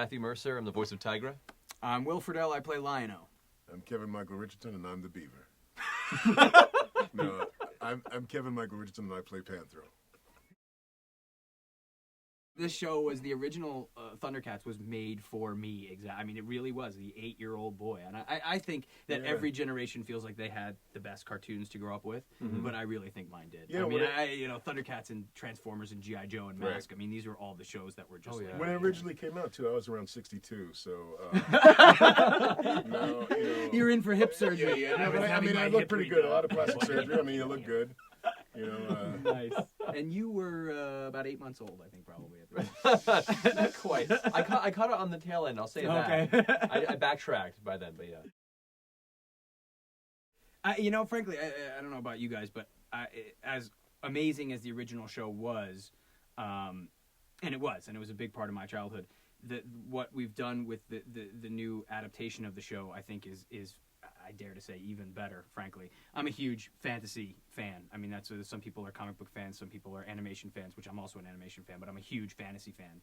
Matthew Mercer. I'm the voice of Tigra. I'm Will Friedle. I play Lion-O. I'm Kevin Michael Richardson, and I'm the Beaver. No, I'm Kevin Michael Richardson, and I play Panthro. This show was the original ThunderCats was made for me. I mean, it really was the 8-year-old boy, and I think that every generation feels like they had the best cartoons to grow up with, but I really think mine did. Yeah, I mean, ThunderCats and Transformers and G.I. Joe and Mask. Right. I mean, these were all the shows that were just. Like, when it originally came out, too, I was around 62, so. No, you're in for hip surgery. Yeah. I look pretty good. A lot of plastic surgery. I mean, you look good. Nice. And you were about 8 months old, I think, probably. Not quite. I caught it on the tail end. I'll say that. I backtracked by then, but yeah. Frankly, I don't know about you guys, but as amazing as the original show was, and it was a big part of my childhood. What we've done with the new adaptation of the show, I think, is I dare to say even better. Frankly, I'm a huge fantasy fan. I mean, some people are comic book fans, some people are animation fans, which I'm also an animation fan, but I'm a huge fantasy fan.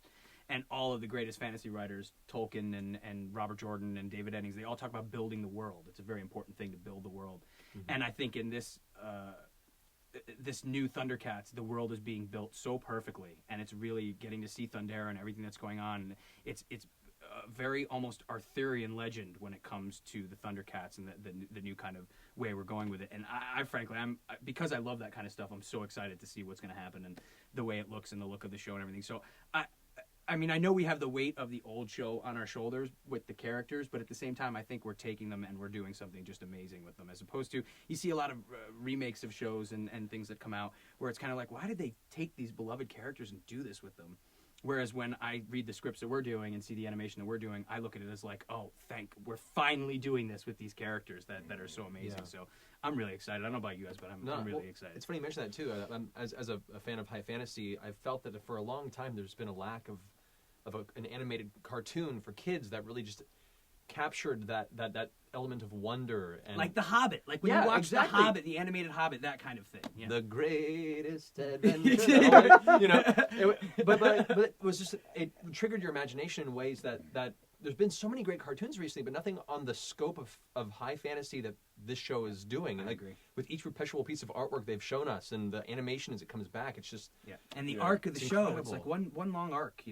And all of the greatest fantasy writers, Tolkien and Robert Jordan and David Eddings, they all talk about building the world. It's a very important thing to build the world. And I think in this new ThunderCats, the world is being built so perfectly, and it's really getting to see Thundera and everything that's going on. It's very almost Arthurian legend when it comes to the ThunderCats and the new kind of way we're going with it. And I frankly, because I love that kind of stuff, I'm so excited to see what's going to happen and the way it looks and the look of the show and everything. So I mean, I know we have the weight of the old show on our shoulders with the characters, but at the same time, I think we're taking them and we're doing something just amazing with them, as opposed to, you see a lot of remakes of shows and things that come out where it's kind of like, why did they take these beloved characters and do this with them? Whereas when I read the scripts that we're doing and see the animation that we're doing, I look at it as like, oh, we're finally doing this with these characters that are so amazing. Yeah. So I'm really excited. I don't know about you guys, but I'm really excited. It's funny you mention that too. As a fan of high fantasy, I've felt that for a long time there's been a lack of an animated cartoon for kids that really just captured that element of wonder, and like The Hobbit, like when you watch The Hobbit, the animated Hobbit, that kind of thing. Yeah. The greatest adventure. But it was just, it triggered your imagination in ways that there's been so many great cartoons recently, but nothing on the scope of high fantasy that this show is doing. And I agree. With each perpetual piece of artwork they've shown us and the animation as it comes back, it's just And the arc of the show, it's like one long arc.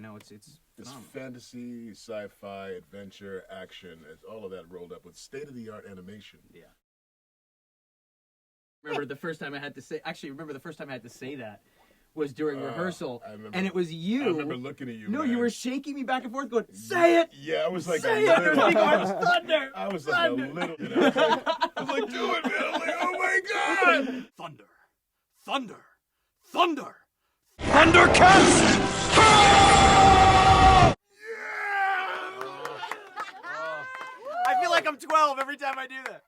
It's fantasy, sci-fi, adventure, action. It's all of that rolled up with state-of-the-art animation. Yeah. Remember the first time I had to say that was during rehearsal, and it was you. I remember looking at you. No, man. you were shaking me back and forth, going, "Say it!" Yeah, I was like, "Say it!" Thunder. I was like Thunder. A little. I was like, "Do it, man!" I'm like, "Oh my god!" Thunder, thunder, thunder, ThunderCats! I feel like I'm 12 every time I do that.